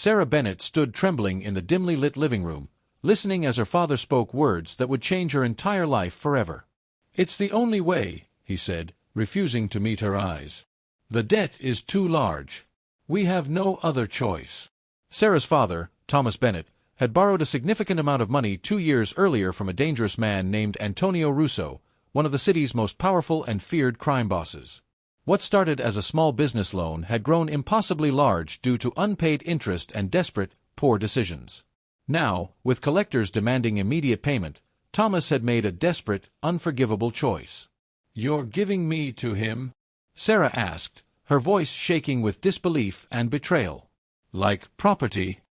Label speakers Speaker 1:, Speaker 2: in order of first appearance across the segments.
Speaker 1: Sarah Bennet stood trembling in the dimly lit living room, listening as her father spoke words that would change her entire life forever. "It's the only way," he said, refusing to meet her eyes. "The debt is too large. We have no other choice." Sarah's father, Thomas Bennet, had borrowed a significant amount of money 2 years earlier from a dangerous man named Antonio Russo, one of the city's most powerful and feared crime bosses. What started as a small business loan had grown impossibly large due to unpaid interest and desperate, poor decisions. Now, with collectors demanding immediate payment, Thomas had made a desperate, unforgivable choice. "You're giving me to him?" Sarah asked, her voice shaking with disbelief and betrayal. "Like property?"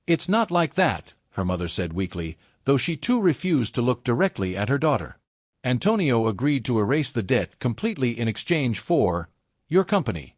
Speaker 1: "It's not like that," her mother said weakly, though she too refused to look directly at her daughter. "Antonio agreed to erase the debt completely in exchange for your company."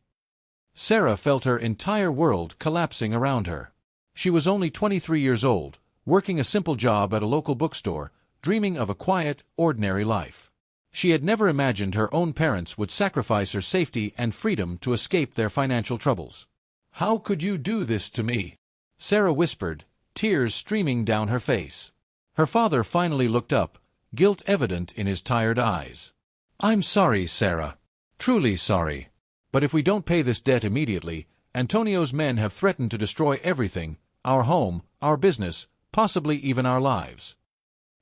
Speaker 1: Sarah felt her entire world collapsing around her. She was only 23 years old, working a simple job at a local bookstore, dreaming of a quiet, ordinary life. She had never imagined her own parents would sacrifice her safety and freedom to escape their financial troubles. "How could you do this to me?" Sarah whispered, tears streaming down her face. Her father finally looked up, guilt evident in his tired eyes. "I'm sorry, Sarah. Truly sorry. But if we don't pay this debt immediately, Antonio's men have threatened to destroy everything, our home, our business, possibly even our lives."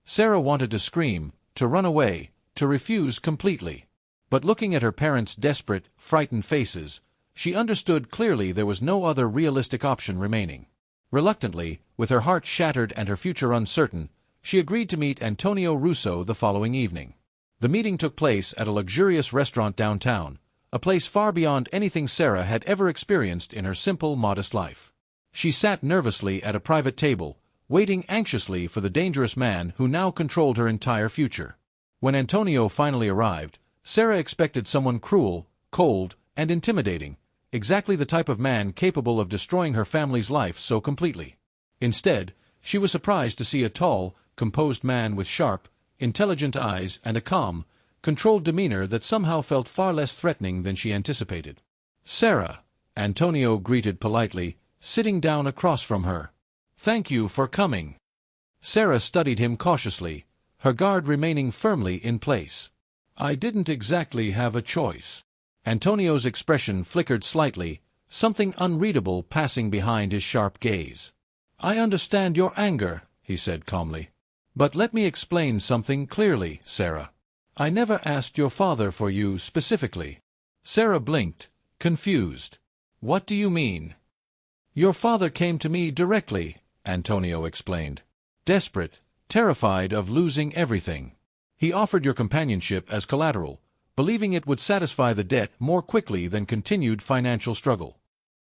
Speaker 1: Sarah wanted to scream, to run away, to refuse completely. But looking at her parents' desperate, frightened faces, she understood clearly there was no other realistic option remaining. Reluctantly, with her heart shattered and her future uncertain, she agreed to meet Antonio Russo the following evening. The meeting took place at a luxurious restaurant downtown, a place far beyond anything Sarah had ever experienced in her simple, modest life. She sat nervously at a private table, waiting anxiously for the dangerous man who now controlled her entire future. When Antonio finally arrived, Sarah expected someone cruel, cold, and intimidating, exactly the type of man capable of destroying her family's life so completely. Instead, she was surprised to see a tall, composed man with sharp, intelligent eyes and a calm, controlled demeanor that somehow felt far less threatening than she anticipated. "Sarah," Antonio greeted politely, sitting down across from her. "Thank you for coming." Sarah studied him cautiously, her guard remaining firmly in place. "I didn't exactly have a choice." Antonio's expression flickered slightly, something unreadable passing behind his sharp gaze. "I understand your anger," he said calmly. "But let me explain something clearly, Sarah. I never asked your father for you specifically." Sarah blinked, confused. "What do you mean?" "Your father came to me directly," Antonio explained. "Desperate, terrified of losing everything. He offered your companionship as collateral, believing it would satisfy the debt more quickly than continued financial struggle."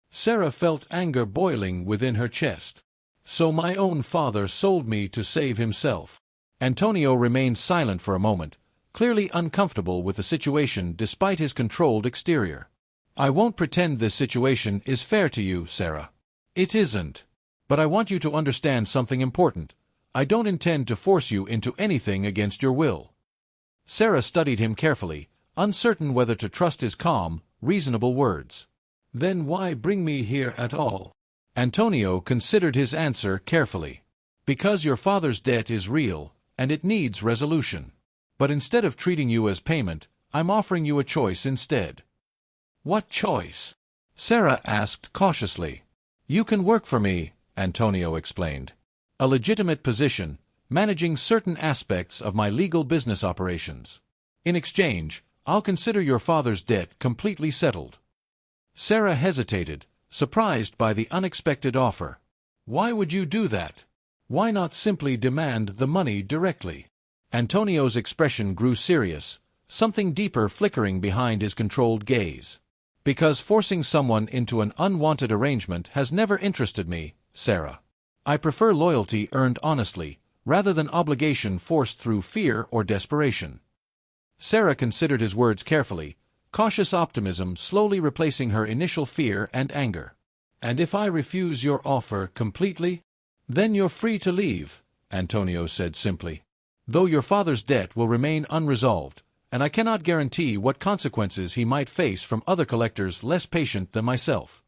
Speaker 1: Sarah felt anger boiling within her chest. "So my own father sold me to save himself." Antonio remained silent for a moment, clearly uncomfortable with the situation despite his controlled exterior. "I won't pretend this situation is fair to you, Sarah. It isn't. But I want you to understand something important. I don't intend to force you into anything against your will." Sarah studied him carefully, uncertain whether to trust his calm, reasonable words. "Then why bring me here at all?" Antonio considered his answer carefully. "Because your father's debt is real, and it needs resolution. But instead of treating you as payment, I'm offering you a choice instead." "What choice?" Sarah asked cautiously. "You can work for me," Antonio explained. "A legitimate position, managing certain aspects of my legal business operations. In exchange, I'll consider your father's debt completely settled." Sarah hesitated, surprised by the unexpected offer. "Why would you do that? Why not simply demand the money directly?" Antonio's expression grew serious, something deeper flickering behind his controlled gaze. "Because forcing someone into an unwanted arrangement has never interested me, Sarah. I prefer loyalty earned honestly, rather than obligation forced through fear or desperation." Sarah considered his words carefully, cautious optimism slowly replacing her initial fear and anger. "And if I refuse your offer completely?" "Then you're free to leave," Antonio said simply. "Though your father's debt will remain unresolved, and I cannot guarantee what consequences he might face from other collectors less patient than myself."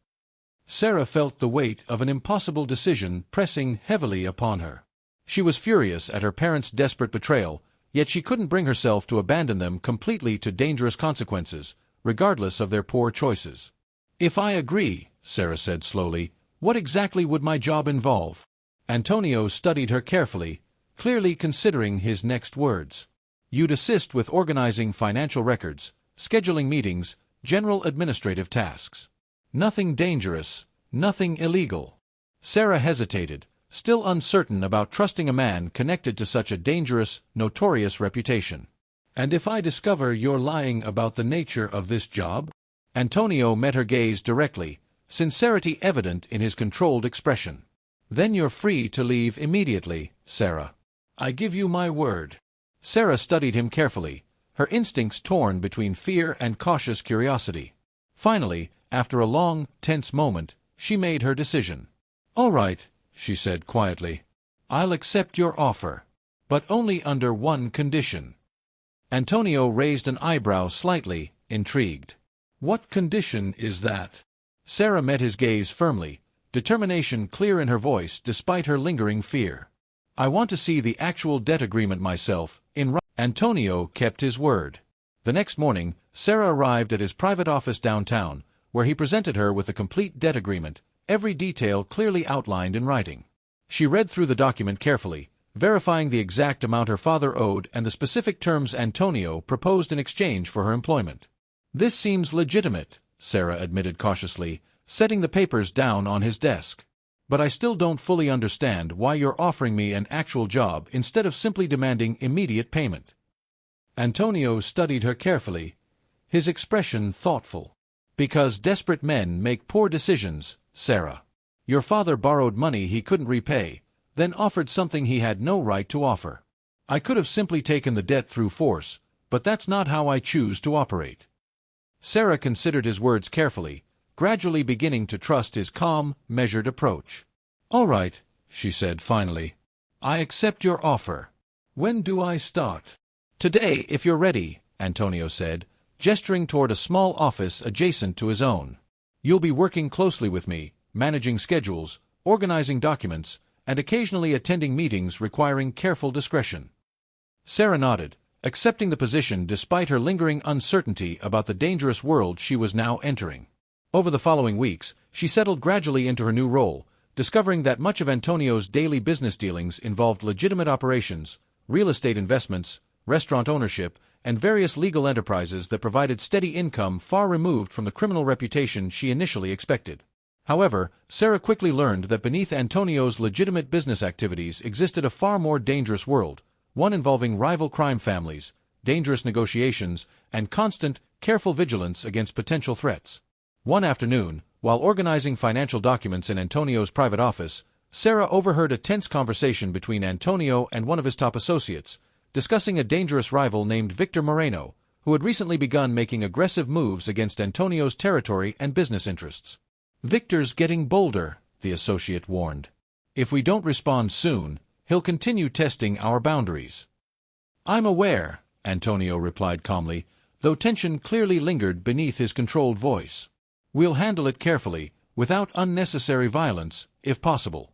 Speaker 1: Sarah felt the weight of an impossible decision pressing heavily upon her. She was furious at her parents' desperate betrayal, yet she couldn't bring herself to abandon them completely to dangerous consequences, regardless of their poor choices. "If I agree," Sarah said slowly, "what exactly would my job involve?" Antonio studied her carefully, clearly considering his next words. "You'd assist with organizing financial records, scheduling meetings, general administrative tasks. Nothing dangerous, nothing illegal." Sarah hesitated, still uncertain about trusting a man connected to such a dangerous, notorious reputation. "And if I discover you're lying about the nature of this job?" Antonio met her gaze directly, sincerity evident in his controlled expression. "Then you're free to leave immediately, Sarah. I give you my word." Sarah studied him carefully, her instincts torn between fear and cautious curiosity. Finally, after a long, tense moment, she made her decision. "All right," she said quietly. "I'll accept your offer. But only under one condition." Antonio raised an eyebrow slightly, intrigued. "What condition is that?" Sarah met his gaze firmly, determination clear in her voice despite her lingering fear. "I want to see the actual debt agreement myself, in writing." Antonio kept his word. The next morning, Sarah arrived at his private office downtown, where he presented her with a complete debt agreement, every detail clearly outlined in writing. She read through the document carefully, verifying the exact amount her father owed and the specific terms Antonio proposed in exchange for her employment. "This seems legitimate," Sarah admitted cautiously, setting the papers down on his desk. "But I still don't fully understand why you're offering me an actual job instead of simply demanding immediate payment." Antonio studied her carefully, his expression thoughtful. "Because desperate men make poor decisions, Sarah. Your father borrowed money he couldn't repay, then offered something he had no right to offer. I could have simply taken the debt through force, but that's not how I choose to operate." Sarah considered his words carefully, gradually beginning to trust his calm, measured approach. "All right," she said finally. "I accept your offer. When do I start?" "Today, if you're ready," Antonio said, gesturing toward a small office adjacent to his own. "You'll be working closely with me, managing schedules, organizing documents, and occasionally attending meetings requiring careful discretion." Sarah nodded, accepting the position despite her lingering uncertainty about the dangerous world she was now entering. Over the following weeks, she settled gradually into her new role, discovering that much of Antonio's daily business dealings involved legitimate operations, real estate investments, restaurant ownership, and various legal enterprises that provided steady income far removed from the criminal reputation she initially expected. However, Sarah quickly learned that beneath Antonio's legitimate business activities existed a far more dangerous world, one involving rival crime families, dangerous negotiations, and constant, careful vigilance against potential threats. One afternoon, while organizing financial documents in Antonio's private office, Sarah overheard a tense conversation between Antonio and one of his top associates, discussing a dangerous rival named Victor Moreno, who had recently begun making aggressive moves against Antonio's territory and business interests. "Victor's getting bolder," the associate warned. "If we don't respond soon, he'll continue testing our boundaries." "I'm aware," Antonio replied calmly, though tension clearly lingered beneath his controlled voice. "We'll handle it carefully, without unnecessary violence, if possible."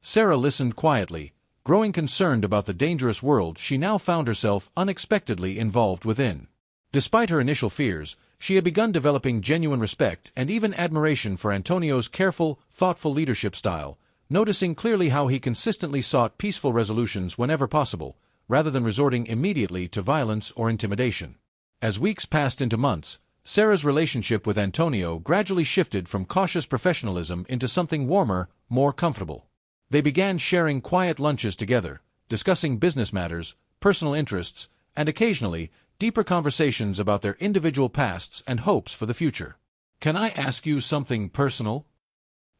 Speaker 1: Sarah listened quietly, growing concerned about the dangerous world she now found herself unexpectedly involved within. Despite her initial fears, she had begun developing genuine respect and even admiration for Antonio's careful, thoughtful leadership style, noticing clearly how he consistently sought peaceful resolutions whenever possible, rather than resorting immediately to violence or intimidation. As weeks passed into months, Sarah's relationship with Antonio gradually shifted from cautious professionalism into something warmer, more comfortable. They began sharing quiet lunches together, discussing business matters, personal interests, and occasionally, deeper conversations about their individual pasts and hopes for the future. "Can I ask you something personal?"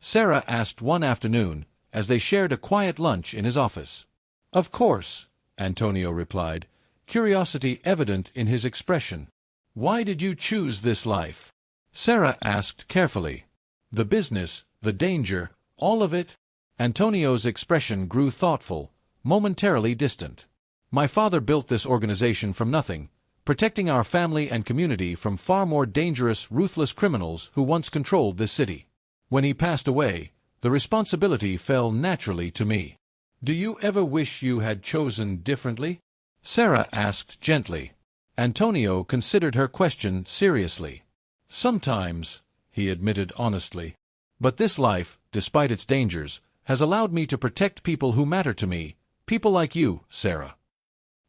Speaker 1: Sarah asked one afternoon, as they shared a quiet lunch in his office. "Of course," Antonio replied, curiosity evident in his expression. "Why did you choose this life?" Sarah asked carefully. "The business, the danger, all of it?" Antonio's expression grew thoughtful, momentarily distant. "My father built this organization from nothing, protecting our family and community from far more dangerous, ruthless criminals who once controlled this city. When he passed away, the responsibility fell naturally to me. Do you ever wish you had chosen differently? Sarah asked gently. Antonio considered her question seriously. Sometimes, he admitted honestly. But this life, despite its dangers, has allowed me to protect people who matter to me, people like you, Sarah.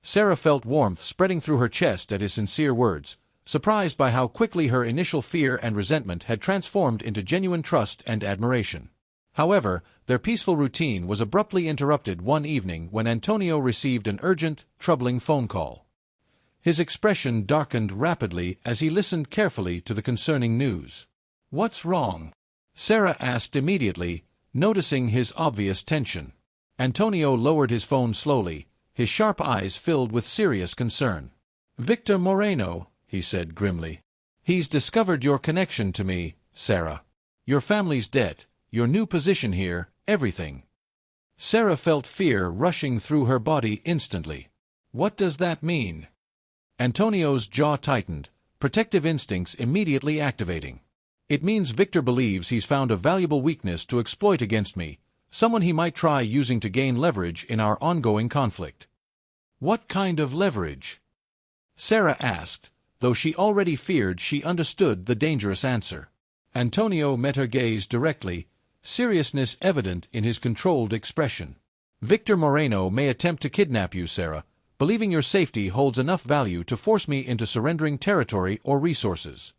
Speaker 1: Sarah felt warmth spreading through her chest at his sincere words, surprised by how quickly her initial fear and resentment had transformed into genuine trust and admiration. However, their peaceful routine was abruptly interrupted one evening when Antonio received an urgent, troubling phone call. His expression darkened rapidly as he listened carefully to the concerning news. "What's wrong?" Sarah asked immediately, noticing his obvious tension. Antonio lowered his phone slowly, his sharp eyes filled with serious concern. "Victor Moreno," he said grimly. "He's discovered your connection to me, Sarah. Your family's debt, your new position here, everything." Sarah felt fear rushing through her body instantly. "What does that mean?" Antonio's jaw tightened, protective instincts immediately activating. "It means Victor believes he's found a valuable weakness to exploit against me, someone he might try using to gain leverage in our ongoing conflict." "What kind of leverage?" Sarah asked, though she already feared she understood the dangerous answer. Antonio met her gaze directly, seriousness evident in his controlled expression. "Victor Moreno may attempt to kidnap you, Sarah, believing your safety holds enough value to force me into surrendering territory or resources."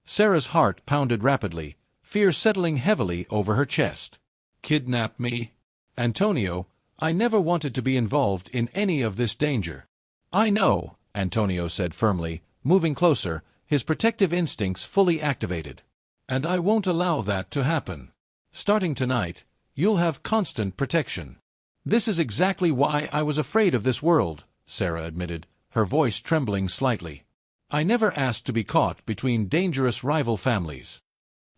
Speaker 1: Sarah's heart pounded rapidly, fear settling heavily over her chest. "Kidnap me? Antonio, I never wanted to be involved in any of this danger." "I know," Antonio said firmly, moving closer, his protective instincts fully activated. "And I won't allow that to happen. Starting tonight, you'll have constant protection." "This is exactly why I was afraid of this world," Sarah admitted, her voice trembling slightly. "I never asked to be caught between dangerous rival families."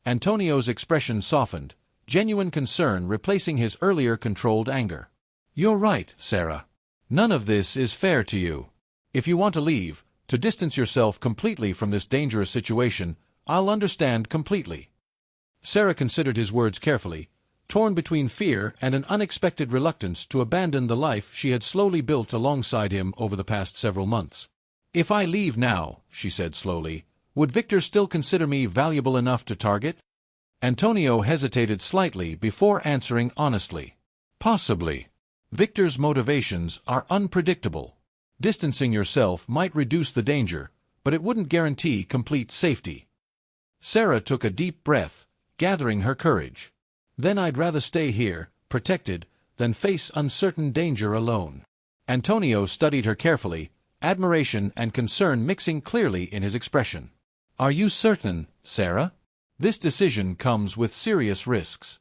Speaker 1: Antonio's expression softened, genuine concern replacing his earlier controlled anger. "You're right, Sarah. None of this is fair to you. If you want to leave, to distance yourself completely from this dangerous situation, I'll understand completely." Sarah considered his words carefully, torn between fear and an unexpected reluctance to abandon the life she had slowly built alongside him over the past several months. "If I leave now," she said slowly, "would Victor still consider me valuable enough to target?" Antonio hesitated slightly before answering honestly. "Possibly. Victor's motivations are unpredictable. Distancing yourself might reduce the danger, but it wouldn't guarantee complete safety." Sarah took a deep breath, gathering her courage. "Then I'd rather stay here, protected, than face uncertain danger alone." Antonio studied her carefully, admiration and concern mixing clearly in his expression. "Are you certain, Sarah? This decision comes with serious risks."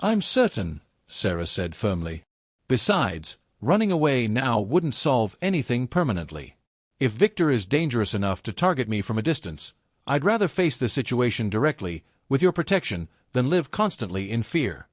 Speaker 1: "I'm certain," Sarah said firmly. "Besides, running away now wouldn't solve anything permanently. If Victor is dangerous enough to target me from a distance, I'd rather face the situation directly, with your protection, than live constantly in fear."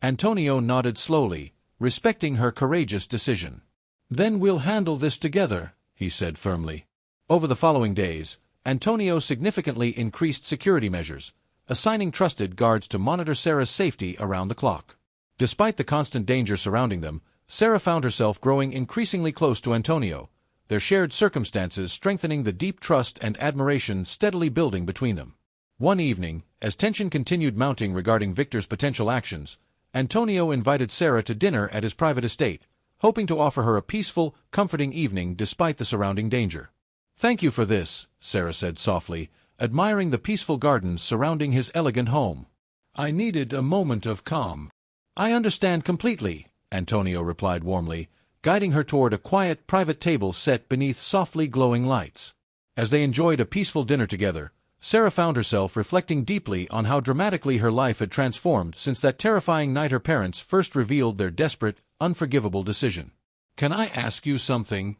Speaker 1: Antonio nodded slowly, respecting her courageous decision. "Then we'll handle this together," he said firmly. Over the following days, Antonio significantly increased security measures, assigning trusted guards to monitor Sarah's safety around the clock. Despite the constant danger surrounding them, Sarah found herself growing increasingly close to Antonio, their shared circumstances strengthening the deep trust and admiration steadily building between them. One evening, as tension continued mounting regarding Victor's potential actions, Antonio invited Sarah to dinner at his private estate, hoping to offer her a peaceful, comforting evening despite the surrounding danger. "Thank you for this," Sarah said softly, admiring the peaceful gardens surrounding his elegant home. "I needed a moment of calm." "I understand completely," Antonio replied warmly, guiding her toward a quiet, private table set beneath softly glowing lights. As they enjoyed a peaceful dinner together, Sarah found herself reflecting deeply on how dramatically her life had transformed since that terrifying night her parents first revealed their desperate, unforgivable decision. "Can I ask you something?"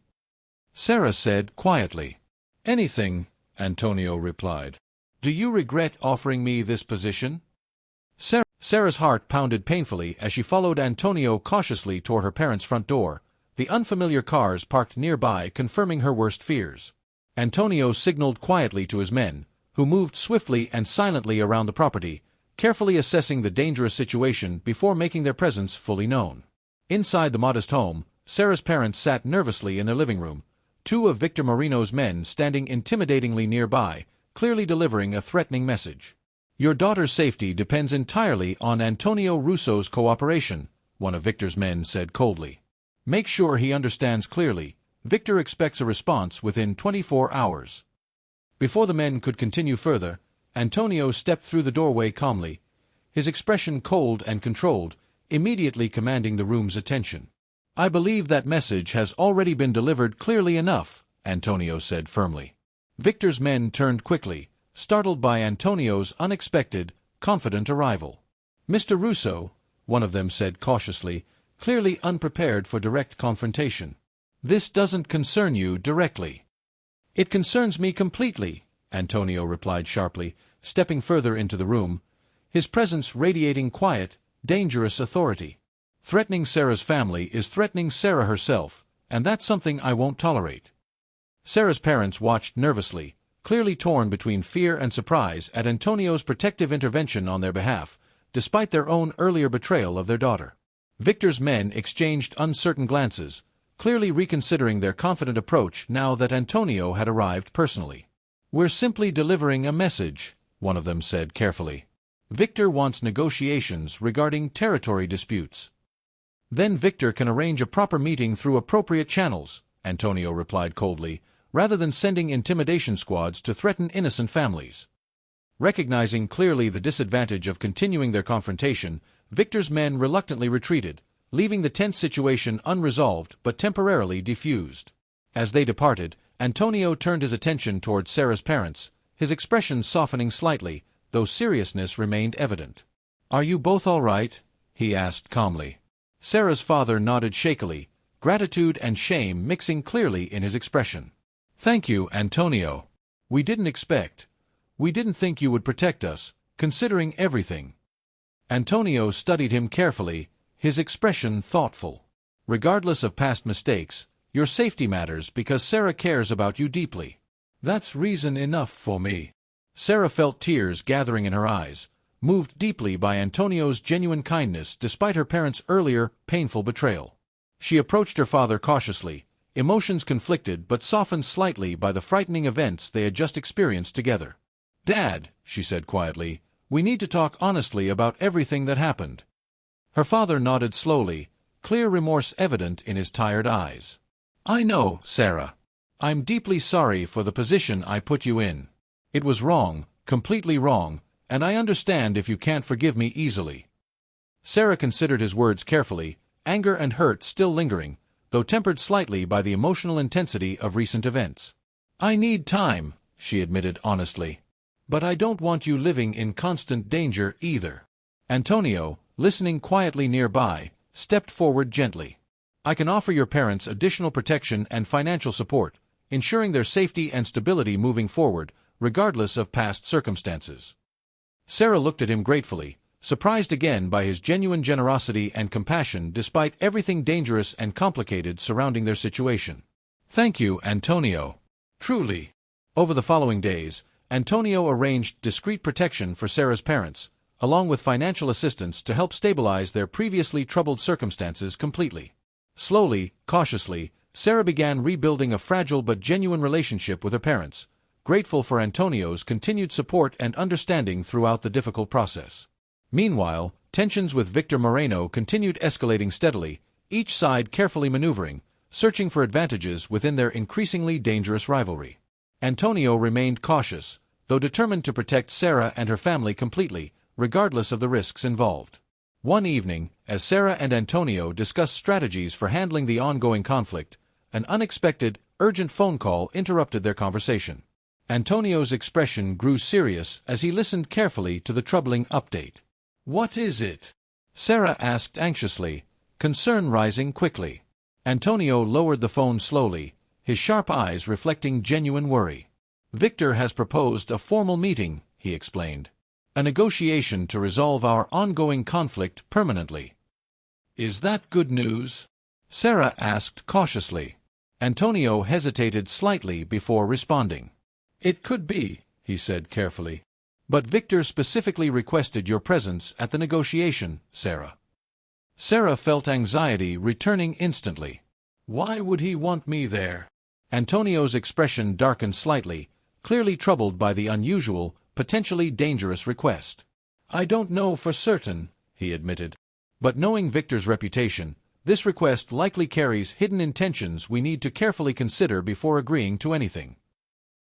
Speaker 1: Sarah said quietly. "Anything," Antonio replied. "Do you regret offering me this position?" Sarah's heart pounded painfully as she followed Antonio cautiously toward her parents' front door, the unfamiliar cars parked nearby confirming her worst fears. Antonio signaled quietly to his men, who moved swiftly and silently around the property, carefully assessing the dangerous situation before making their presence fully known. Inside the modest home, Sarah's parents sat nervously in their living room, two of Victor Moreno's men standing intimidatingly nearby, clearly delivering a threatening message. "Your daughter's safety depends entirely on Antonio Russo's cooperation," one of Victor's men said coldly. "Make sure he understands clearly. Victor expects a response within 24 hours. Before the men could continue further, Antonio stepped through the doorway calmly, his expression cold and controlled, immediately commanding the room's attention. "I believe that message has already been delivered clearly enough," Antonio said firmly. Victor's men turned quickly, startled by Antonio's unexpected, confident arrival. "Mr. Russo," one of them said cautiously, clearly unprepared for direct confrontation. "This doesn't concern you directly." "It concerns me completely," Antonio replied sharply, stepping further into the room, his presence radiating quiet, dangerous authority. "Threatening Sarah's family is threatening Sarah herself, and that's something I won't tolerate." Sarah's parents watched nervously, clearly torn between fear and surprise at Antonio's protective intervention on their behalf, despite their own earlier betrayal of their daughter. Victor's men exchanged uncertain glances, clearly reconsidering their confident approach now that Antonio had arrived personally. "We're simply delivering a message," one of them said carefully. "Victor wants negotiations regarding territory disputes." "Then Victor can arrange a proper meeting through appropriate channels," Antonio replied coldly, rather than sending intimidation squads to threaten innocent families. Recognizing clearly the disadvantage of continuing their confrontation, Victor's men reluctantly retreated, leaving the tense situation unresolved but temporarily defused. As they departed, Antonio turned his attention toward Sarah's parents, his expression softening slightly, though seriousness remained evident. "Are you both all right?" he asked calmly. Sarah's father nodded shakily, gratitude and shame mixing clearly in his expression. "Thank you, Antonio. We didn't think you would protect us, considering everything." Antonio studied him carefully, his expression thoughtful. "Regardless of past mistakes, your safety matters because Sarah cares about you deeply. That's reason enough for me." Sarah felt tears gathering in her eyes, moved deeply by Antonio's genuine kindness despite her parents' earlier, painful betrayal. She approached her father cautiously, emotions conflicted but softened slightly by the frightening events they had just experienced together. "Dad," she said quietly, "we need to talk honestly about everything that happened." Her father nodded slowly, clear remorse evident in his tired eyes. "I know, Sarah. I'm deeply sorry for the position I put you in. It was wrong, completely wrong, and I understand if you can't forgive me easily." Sarah considered his words carefully, anger and hurt still lingering, though tempered slightly by the emotional intensity of recent events. "I need time," she admitted honestly. "But I don't want you living in constant danger either." Antonio, listening quietly nearby, stepped forward gently. "I can offer your parents additional protection and financial support, ensuring their safety and stability moving forward, regardless of past circumstances." Sarah looked at him gratefully, surprised again by his genuine generosity and compassion despite everything dangerous and complicated surrounding their situation. "Thank you, Antonio. Truly." Over the following days, Antonio arranged discreet protection for Sarah's parents, along with financial assistance to help stabilize their previously troubled circumstances completely. Slowly, cautiously, Sarah began rebuilding a fragile but genuine relationship with her parents, grateful for Antonio's continued support and understanding throughout the difficult process. Meanwhile, tensions with Victor Moreno continued escalating steadily, each side carefully maneuvering, searching for advantages within their increasingly dangerous rivalry. Antonio remained cautious, though determined to protect Sarah and her family completely, regardless of the risks involved. One evening, as Sarah and Antonio discussed strategies for handling the ongoing conflict, an unexpected, urgent phone call interrupted their conversation. Antonio's expression grew serious as he listened carefully to the troubling update. "What is it?" Sarah asked anxiously, concern rising quickly. Antonio lowered the phone slowly, his sharp eyes reflecting genuine worry. "Victor has proposed a formal meeting," he explained. "A negotiation to resolve our ongoing conflict permanently." "Is that good news?" Sarah asked cautiously. Antonio hesitated slightly before responding. "It could be," he said carefully. "But Victor specifically requested your presence at the negotiation, Sarah." Sarah felt anxiety returning instantly. "Why would he want me there?" Antonio's expression darkened slightly, clearly troubled by the unusual, potentially dangerous request. "I don't know for certain," he admitted. "But knowing Victor's reputation, this request likely carries hidden intentions we need to carefully consider before agreeing to anything."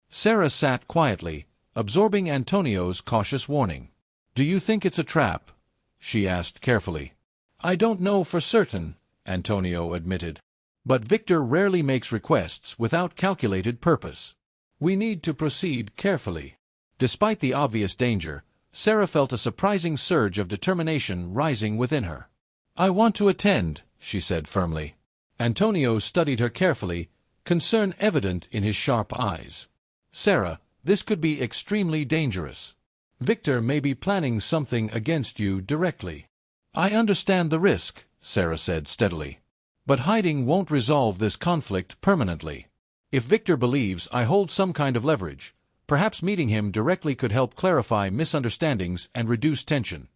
Speaker 1: Sarah sat quietly, absorbing Antonio's cautious warning. "Do you think it's a trap?" she asked carefully. "I don't know for certain," Antonio admitted. "But Victor rarely makes requests without calculated purpose. We need to proceed carefully." Despite the obvious danger, Sarah felt a surprising surge of determination rising within her. "I want to attend," she said firmly. Antonio studied her carefully, concern evident in his sharp eyes. "Sarah, this could be extremely dangerous. Victor may be planning something against you directly." "I understand the risk," Sarah said steadily. "But hiding won't resolve this conflict permanently. If Victor believes I hold some kind of leverage, perhaps meeting him directly could help clarify misunderstandings and reduce tension."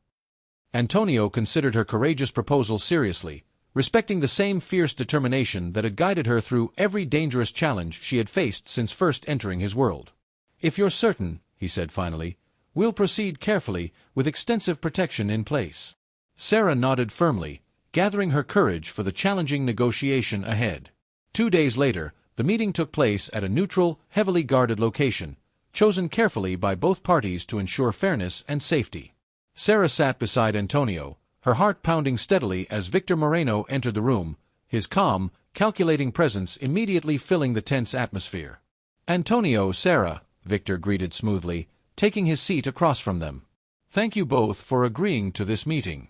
Speaker 1: Antonio considered her courageous proposal seriously, respecting the same fierce determination that had guided her through every dangerous challenge she had faced since first entering his world. "If you're certain," he said finally, "we'll proceed carefully, with extensive protection in place." Sarah nodded firmly, gathering her courage for the challenging negotiation ahead. 2 days later, the meeting took place at a neutral, heavily guarded location, chosen carefully by both parties to ensure fairness and safety. Sarah sat beside Antonio, her heart pounding steadily as Victor Moreno entered the room, his calm, calculating presence immediately filling the tense atmosphere. "Antonio, Sarah," Victor greeted smoothly, taking his seat across from them. "Thank you both for agreeing to this meeting."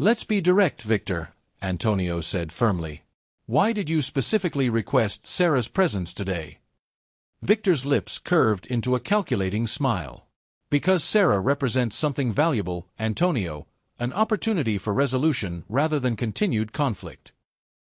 Speaker 1: "Let's be direct, Victor," Antonio said firmly. "Why did you specifically request Sarah's presence today?" Victor's lips curved into a calculating smile. "Because Sarah represents something valuable, Antonio, an opportunity for resolution rather than continued conflict."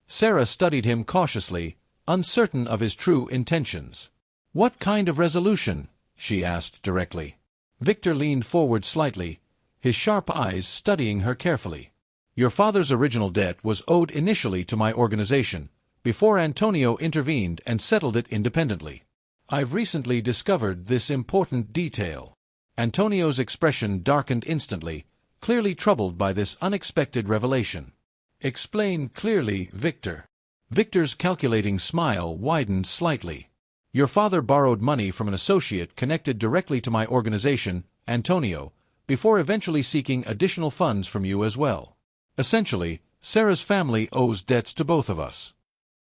Speaker 1: Sarah studied him cautiously, uncertain of his true intentions. "What kind of resolution?" she asked directly. Victor leaned forward slightly, his sharp eyes studying her carefully. "Your father's original debt was owed initially to my organization, before Antonio intervened and settled it independently. I've recently discovered this important detail." Antonio's expression darkened instantly, clearly troubled by this unexpected revelation. "Explain clearly, Victor." Victor's calculating smile widened slightly. "Your father borrowed money from an associate connected directly to my organization, Antonio, before eventually seeking additional funds from you as well. Essentially, Sarah's family owes debts to both of us."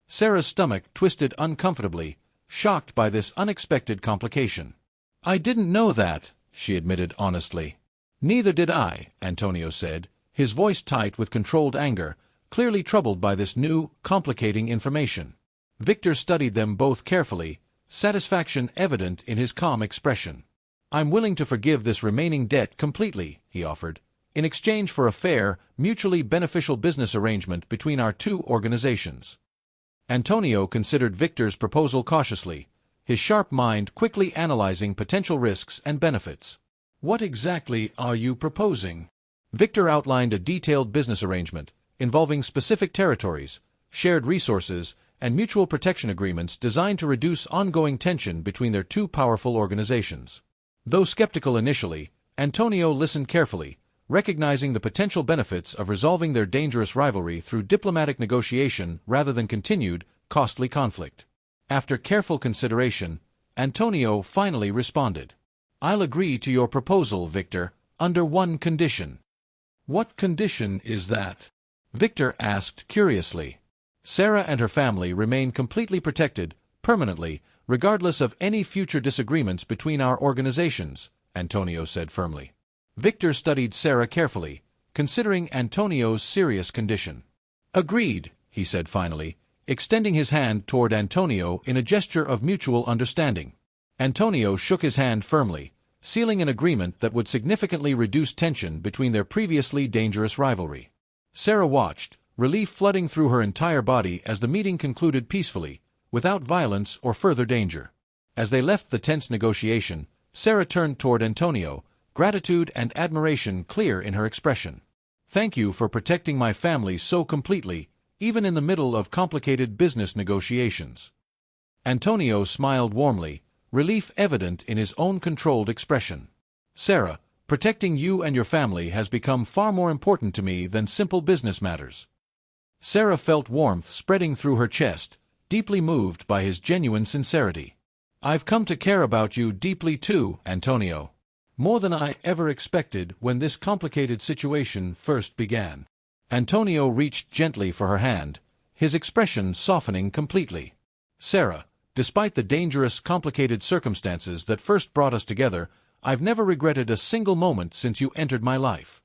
Speaker 1: Sarah's stomach twisted uncomfortably, shocked by this unexpected complication. "I didn't know that," she admitted honestly. "Neither did I," Antonio said, his voice tight with controlled anger, clearly troubled by this new, complicating information. Victor studied them both carefully, satisfaction evident in his calm expression. "I'm willing to forgive this remaining debt completely," he offered, "in exchange for a fair, mutually beneficial business arrangement between our two organizations." Antonio considered Victor's proposal cautiously, his sharp mind quickly analyzing potential risks and benefits. "What exactly are you proposing?" Victor outlined a detailed business arrangement, involving specific territories, shared resources, and mutual protection agreements designed to reduce ongoing tension between their two powerful organizations. Though skeptical initially, Antonio listened carefully, recognizing the potential benefits of resolving their dangerous rivalry through diplomatic negotiation rather than continued, costly conflict. After careful consideration, Antonio finally responded. "I'll agree to your proposal, Victor, under one condition." "What condition is that?" Victor asked curiously. "Sarah and her family remain completely protected, permanently, regardless of any future disagreements between our organizations," Antonio said firmly. Victor studied Sarah carefully, considering Antonio's serious condition. "Agreed," he said finally, extending his hand toward Antonio in a gesture of mutual understanding. Antonio shook his hand firmly, sealing an agreement that would significantly reduce tension between their previously dangerous rivalry. Sarah watched, relief flooding through her entire body as the meeting concluded peacefully, without violence or further danger. As they left the tense negotiation, Sarah turned toward Antonio, gratitude and admiration clear in her expression. "Thank you for protecting my family so completely, even in the middle of complicated business negotiations." Antonio smiled warmly, relief evident in his own controlled expression. "Sarah, protecting you and your family has become far more important to me than simple business matters." Sarah felt warmth spreading through her chest, deeply moved by his genuine sincerity. "I've come to care about you deeply too, Antonio. More than I ever expected when this complicated situation first began." Antonio reached gently for her hand, his expression softening completely. "Sarah, despite the dangerous, complicated circumstances that first brought us together, I've never regretted a single moment since you entered my life."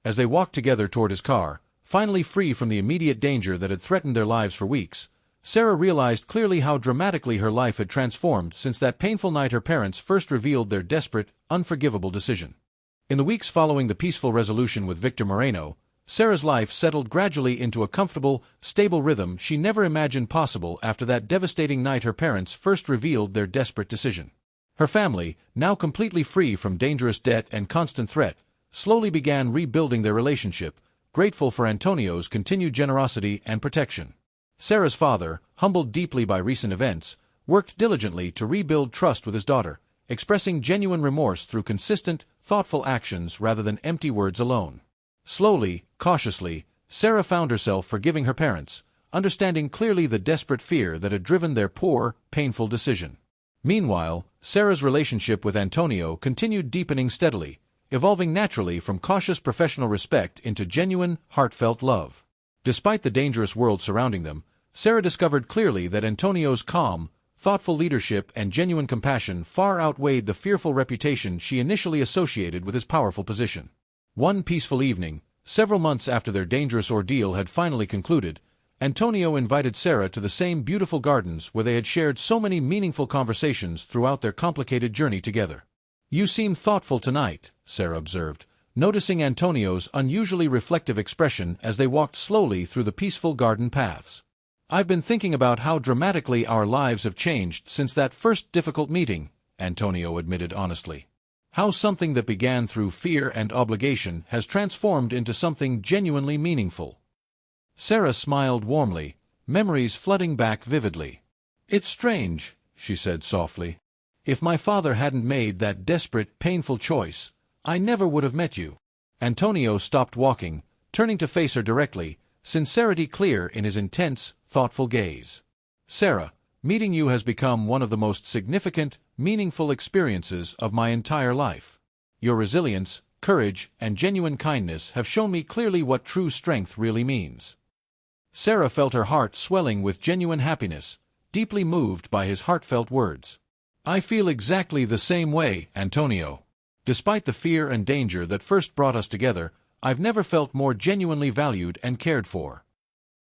Speaker 1: As they walked together toward his car, finally free from the immediate danger that had threatened their lives for weeks, Sarah realized clearly how dramatically her life had transformed since that painful night her parents first revealed their desperate, unforgivable decision. In the weeks following the peaceful resolution with Victor Moreno, Sarah's life settled gradually into a comfortable, stable rhythm she never imagined possible after that devastating night her parents first revealed their desperate decision. Her family, now completely free from dangerous debt and constant threat, slowly began rebuilding their relationship, grateful for Antonio's continued generosity and protection. Sarah's father, humbled deeply by recent events, worked diligently to rebuild trust with his daughter, expressing genuine remorse through consistent, thoughtful actions rather than empty words alone. Slowly, cautiously, Sarah found herself forgiving her parents, understanding clearly the desperate fear that had driven their poor, painful decision. Meanwhile, Sarah's relationship with Antonio continued deepening steadily, evolving naturally from cautious professional respect into genuine, heartfelt love. Despite the dangerous world surrounding them, Sarah discovered clearly that Antonio's calm, thoughtful leadership and genuine compassion far outweighed the fearful reputation she initially associated with his powerful position. One peaceful evening, several months after their dangerous ordeal had finally concluded, Antonio invited Sarah to the same beautiful gardens where they had shared so many meaningful conversations throughout their complicated journey together. "You seem thoughtful tonight," Sarah observed, noticing Antonio's unusually reflective expression as they walked slowly through the peaceful garden paths. "I've been thinking about how dramatically our lives have changed since that first difficult meeting," Antonio admitted honestly. "How something that began through fear and obligation has transformed into something genuinely meaningful." Sarah smiled warmly, memories flooding back vividly. "It's strange," she said softly. "If my father hadn't made that desperate, painful choice, I never would have met you." Antonio stopped walking, turning to face her directly, sincerity clear in his intense, thoughtful gaze. "Sarah, meeting you has become one of the most significant, meaningful experiences of my entire life. Your resilience, courage, and genuine kindness have shown me clearly what true strength really means." Sarah felt her heart swelling with genuine happiness, deeply moved by his heartfelt words. "I feel exactly the same way, Antonio. Despite the fear and danger that first brought us together, I've never felt more genuinely valued and cared for."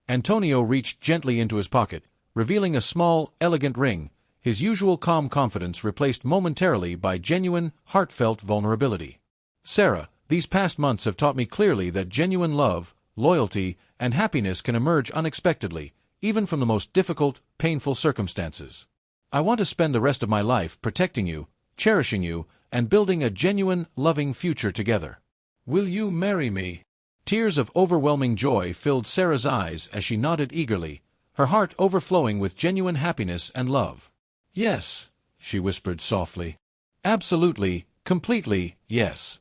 Speaker 1: Antonio reached gently into his pocket, revealing a small, elegant ring, his usual calm confidence replaced momentarily by genuine, heartfelt vulnerability. "Sarah, these past months have taught me clearly that genuine love, loyalty, and happiness can emerge unexpectedly, even from the most difficult, painful circumstances. I want to spend the rest of my life protecting you, cherishing you, and building a genuine, loving future together. Will you marry me?" Tears of overwhelming joy filled Sarah's eyes as she nodded eagerly, her heart overflowing with genuine happiness and love. "Yes," she whispered softly. "Absolutely, completely, yes."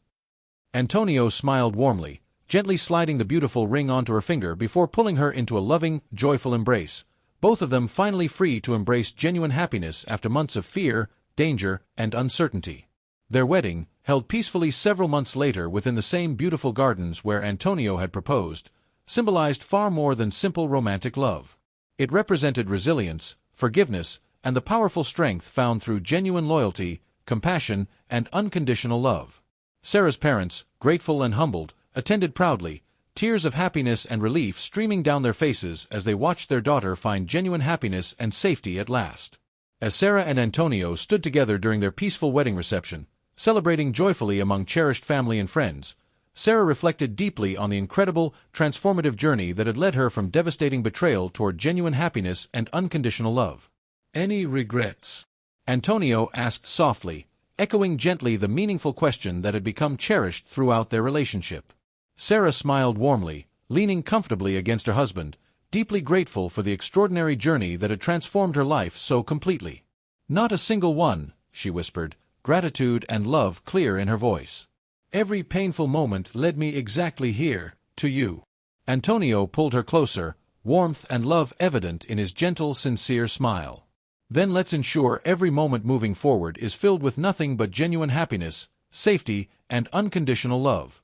Speaker 1: Antonio smiled warmly, gently sliding the beautiful ring onto her finger before pulling her into a loving, joyful embrace, both of them finally free to embrace genuine happiness after months of fear, danger, and uncertainty. Their wedding, held peacefully several months later within the same beautiful gardens where Antonio had proposed, symbolized far more than simple romantic love. It represented resilience, forgiveness, and the powerful strength found through genuine loyalty, compassion, and unconditional love. Sarah's parents, grateful and humbled, attended proudly, tears of happiness and relief streaming down their faces as they watched their daughter find genuine happiness and safety at last. As Sarah and Antonio stood together during their peaceful wedding reception, celebrating joyfully among cherished family and friends, Sarah reflected deeply on the incredible, transformative journey that had led her from devastating betrayal toward genuine happiness and unconditional love. "Any regrets?" Antonio asked softly, echoing gently the meaningful question that had become cherished throughout their relationship. Sarah smiled warmly, leaning comfortably against her husband, deeply grateful for the extraordinary journey that had transformed her life so completely. "Not a single one," she whispered, gratitude and love clear in her voice. "Every painful moment led me exactly here, to you." Antonio pulled her closer, warmth and love evident in his gentle, sincere smile. "Then let's ensure every moment moving forward is filled with nothing but genuine happiness, safety, and unconditional love."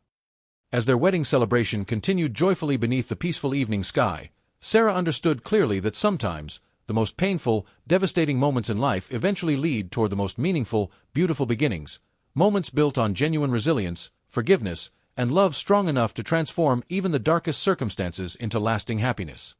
Speaker 1: As their wedding celebration continued joyfully beneath the peaceful evening sky, Sarah understood clearly that sometimes, the most painful, devastating moments in life eventually lead toward the most meaningful, beautiful beginnings, moments built on genuine resilience, forgiveness, and love strong enough to transform even the darkest circumstances into lasting happiness.